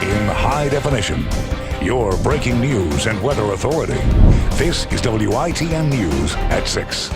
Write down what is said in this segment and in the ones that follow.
in high definition. Your breaking news and weather authority. This is WITN News at 6.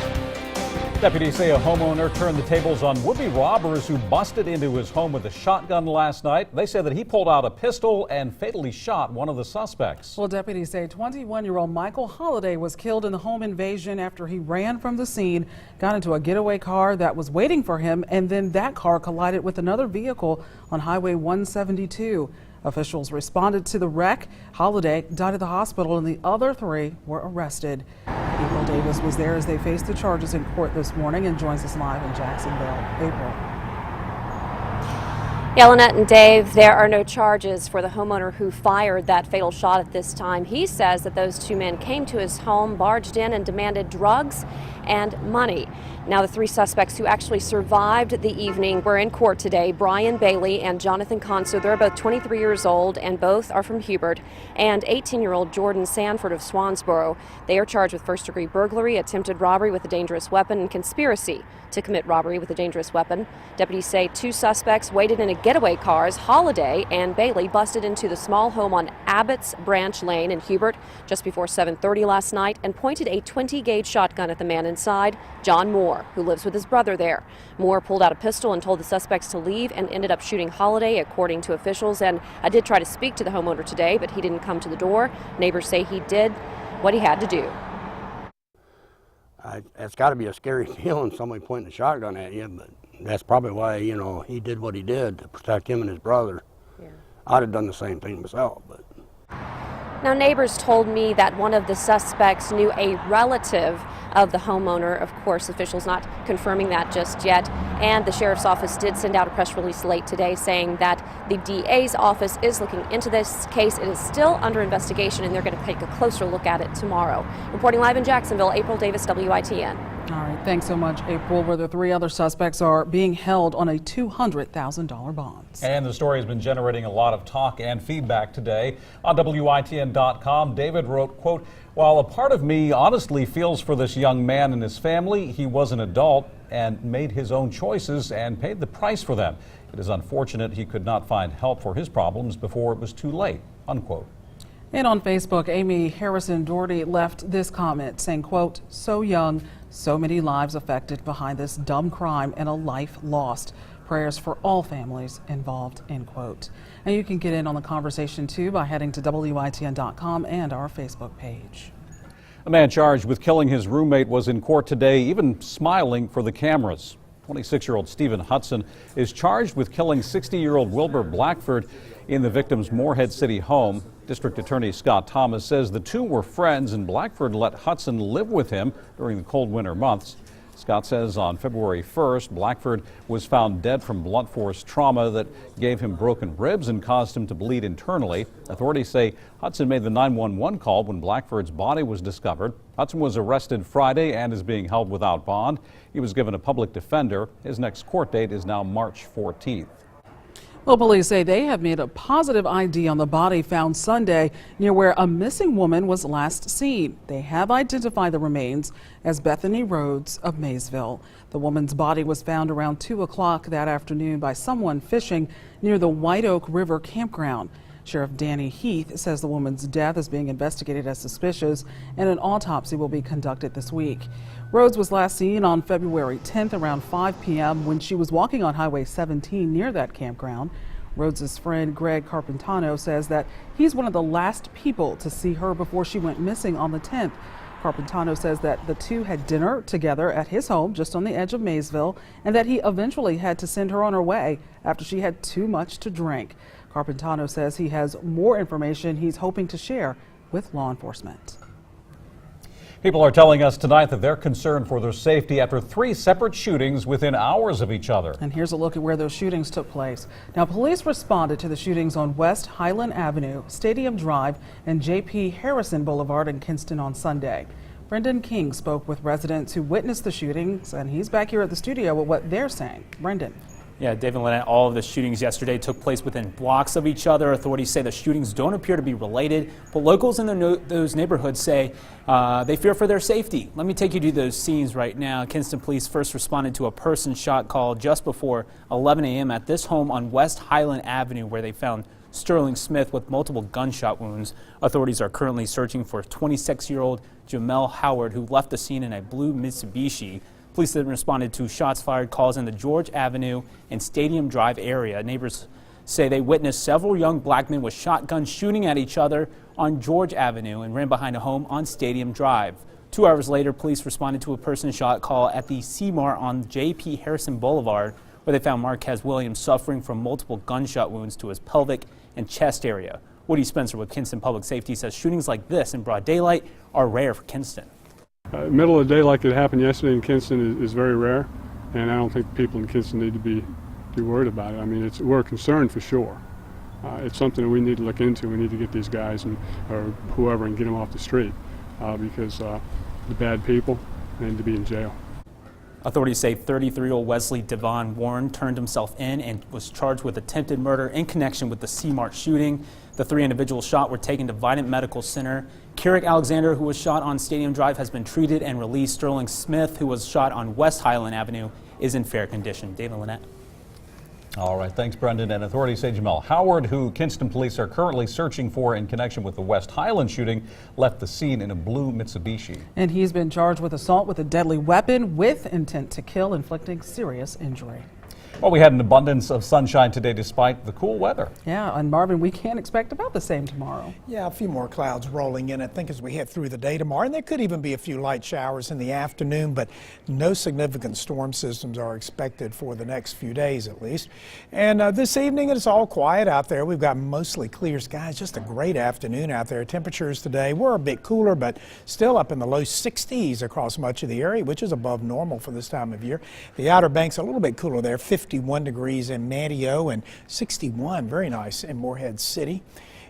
Deputies say a homeowner turned the tables on would-be robbers who busted into his home with a shotgun last night. They say that he pulled out a pistol and fatally shot one of the suspects. Well, deputies say 21-year-old Michael Holliday was killed in the home invasion after he ran from the scene, got into a getaway car that was waiting for him, and then that car collided with another vehicle on Highway 172. Officials responded to the wreck. Holliday died at the hospital and the other three were arrested. April Davis was there as they faced the charges in court this morning and joins us live in Jacksonville. April. Yeah, Lynette and Dave, there are no charges for the homeowner who fired that fatal shot at this time. He says that those two men came to his home, barged in, and demanded drugs and money. Now, the three suspects who actually survived the evening were in court today. Brian Bailey and Jonathan Conso. They're both 23 years old and both are from Hubert. And 18-year-old Jordan Sanford of Swansboro. They are charged with first-degree burglary, attempted robbery with a dangerous weapon, and conspiracy to commit robbery with a dangerous weapon. Deputies say two suspects waited in a getaway car as Holliday and Bailey busted into the small home on Abbott's Branch Lane in Hubert just before 7:30 last night and pointed a 20-gauge shotgun at the man inside, John Moore, who lives with his brother there. Moore pulled out a pistol and told the suspects to leave and ended up shooting Holliday, according to officials. And I did try to speak to the homeowner today, but he didn't come to the door. Neighbors say he did what he had to do. It's got to be a scary feeling, somebody pointing a shotgun at you, but that's probably why, he did what he did to protect him and his brother. Yeah. I'd have done the same thing myself, but. Now, neighbors told me that one of the suspects knew a relative of the homeowner. Of course, officials not confirming that just yet. And the sheriff's office did send out a press release late today saying that the DA's office is looking into this case. It is still under investigation, and they're going to take a closer look at it tomorrow. Reporting live in Jacksonville, April Davis, WITN. All right, thanks so much, April. Where the three other suspects are being held on a $200,000 bond. And the story has been generating a lot of talk and feedback today. On WITN.com, David wrote, quote, "While a part of me honestly feels for this young man and his family, he was an adult and made his own choices and paid the price for them. It is unfortunate he could not find help for his problems before it was too late," unquote. And on Facebook, Amy Harrison Doherty left this comment saying, quote, "So young, so many lives affected behind this dumb crime and a life lost. Prayers for all families involved," end quote. And you can get in on the conversation too by heading to WITN.com and our Facebook page. A man charged with killing his roommate was in court today, even smiling for the cameras. 26-year-old Stephen Hudson is charged with killing 60-year-old Wilbur Blackford in the victim's Morehead City home. District Attorney Scott Thomas says the two were friends and Blackford let Hudson live with him during the cold winter months. Scott says on February 1st, Blackford was found dead from blunt force trauma that gave him broken ribs and caused him to bleed internally. Authorities say Hudson made the 911 call when Blackford's body was discovered. Hudson was arrested Friday and is being held without bond. He was given a public defender. His next court date is now March 14th. Well, police say they have made a positive ID on the body found Sunday near where a missing woman was last seen. They have identified the remains as Bethany Rhodes of Maysville. The woman's body was found around 2 o'clock that afternoon by someone fishing near the White Oak River campground. Sheriff Danny Heath says the woman's death is being investigated as suspicious and an autopsy will be conducted this week. Rhodes was last seen on February 10th around 5 p.m. when she was walking on Highway 17 near that campground. Rhodes' friend Greg Carpentano says that he's one of the last people to see her before she went missing on the 10th. Carpentano says that the two had dinner together at his home just on the edge of Maysville and that he eventually had to send her on her way after she had too much to drink. Carpentano says he has more information he's hoping to share with law enforcement. People are telling us tonight that they're concerned for their safety after 3 separate shootings within hours of each other. And here's a look at where those shootings took place. Now, police responded to the shootings on West Highland Avenue, Stadium Drive, and J.P. Harrison Boulevard in Kinston on Sunday. Brendan King spoke with residents who witnessed the shootings, and he's back here at the studio with what they're saying. Brendan. Yeah, Dave and Lynette, all of the shootings yesterday took place within blocks of each other. Authorities say the shootings don't appear to be related, but locals in those neighborhoods say they fear for their safety. Let me take you to those scenes right now. Kinston police first responded to a person shot call just before 11 a.m. at this home on West Highland Avenue, where they found Sterling Smith with multiple gunshot wounds. Authorities are currently searching for 26-year-old Jamel Howard, who left the scene in a blue Mitsubishi. Police then responded to shots fired calls in the George Avenue and Stadium Drive area. Neighbors say they witnessed several young black men with shotguns shooting at each other on George Avenue and ran behind a home on Stadium Drive. 2 hours later, police responded to a person shot call at the C-Mart on J.P. Harrison Boulevard, where they found Marquez Williams suffering from multiple gunshot wounds to his pelvic and chest area. Woody Spencer with Kinston Public Safety says shootings like this in broad daylight are rare for Kinston. Middle of the day like it happened yesterday in Kinston is very rare, and I don't think people in Kinston need to be worried about it. I mean, we're concerned for sure. It's something that we need to look into. We need to get these guys or whoever and get them off the street because the bad people need to be in jail. Authorities say 33-year-old Wesley Devon Warren turned himself in and was charged with attempted murder in connection with the C-Mart shooting. The 3 individuals shot were taken to Vidant Medical Center. Kerrick Alexander, who was shot on Stadium Drive, has been treated and released. Sterling Smith, who was shot on West Highland Avenue, is in fair condition. David Lynette. All right, thanks, Brendan. And authorities say Jamel Howard, who Kinston police are currently searching for in connection with the West Highland shooting, left the scene in a blue Mitsubishi. And he's been charged with assault with a deadly weapon with intent to kill, inflicting serious injury. Well, we had an abundance of sunshine today despite the cool weather. Yeah, and Marvin, we can expect about the same tomorrow. Yeah, a few more clouds rolling in, I think, as we head through the day tomorrow. And there could even be a few light showers in the afternoon, but no significant storm systems are expected for the next few days at least. And this evening, it's all quiet out there. We've got mostly clear skies, just a great afternoon out there. Temperatures today were a bit cooler, but still up in the low 60s across much of the area, which is above normal for this time of year. The Outer Banks a little bit cooler there, 51 degrees in Manteo and 61, very nice, in Morehead City.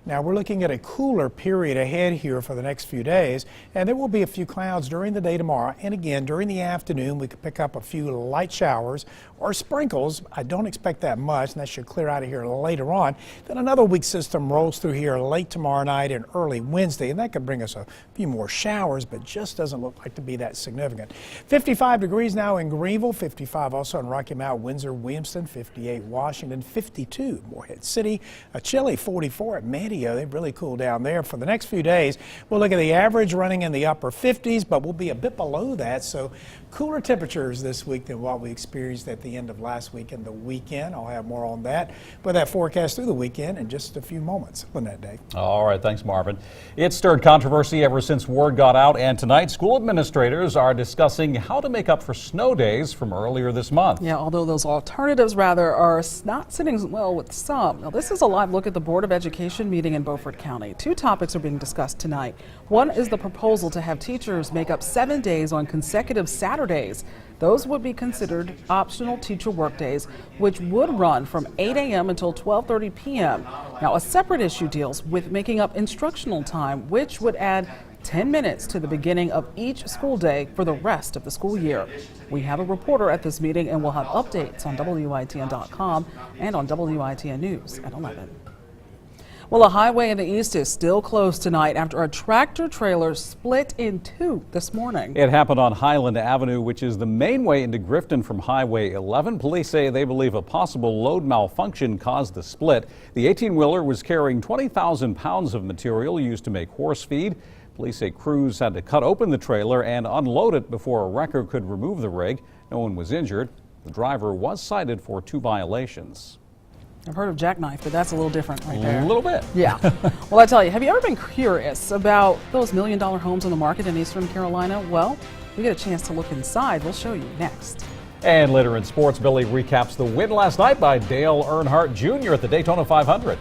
Now we're looking at a cooler period ahead here for the next few days, and there will be a few clouds during the day tomorrow, and again during the afternoon we could pick up a few light showers or sprinkles. I don't expect that much, and that should clear out of here later on. Then another weak system rolls through here late tomorrow night and early Wednesday, and that could bring us a few more showers, but just doesn't look like to be that significant. 55 degrees now in Greenville, 55 also in Rocky Mount, Windsor, Williamston, 58 Washington, 52 Morehead City, a chilly 44 at Manteo. They've really cooled down there. For the next few days, we'll look at the average running in the upper 50s, but we'll be a bit below that. So cooler temperatures this week than what we experienced at the end of last week and the weekend. I'll have more on that with that forecast through the weekend in just a few moments. Lynette, Dave. All right, thanks, Marvin. It stirred controversy ever since word got out, and tonight school administrators are discussing how to make up for snow days from earlier this month. Yeah, although those alternatives are not sitting well with some. Now, this is a live look at the Board of Education meeting in Beaufort County. 2 topics are being discussed tonight. One is the proposal to have teachers make up 7 days on consecutive Saturdays. Those would be considered optional teacher work days, which would run from 8 a.m. until 12:30 p.m. Now, a separate issue deals with making up instructional time, which would add 10 minutes to the beginning of each school day for the rest of the school year. We have a reporter at this meeting, and we'll have updates on WITN.com and on WITN News at 11. Well, a highway in the east is still closed tonight after a tractor trailer split in 2 this morning. It happened on Highland Avenue, which is the main way into Grifton from Highway 11. Police say they believe a possible load malfunction caused the split. The 18-wheeler was carrying 20,000 pounds of material used to make horse feed. Police say crews had to cut open the trailer and unload it before a wrecker could remove the rig. No one was injured. The driver was cited for 2 violations. I've heard of jackknife, but that's a little different right there. A little bit. Yeah. Well, I tell you, have you ever been curious about those $1 million homes on the market in Eastern Carolina? Well, we get a chance to look inside. We'll show you next. And later in sports, Billy recaps the win last night by Dale Earnhardt Jr. at the Daytona 500.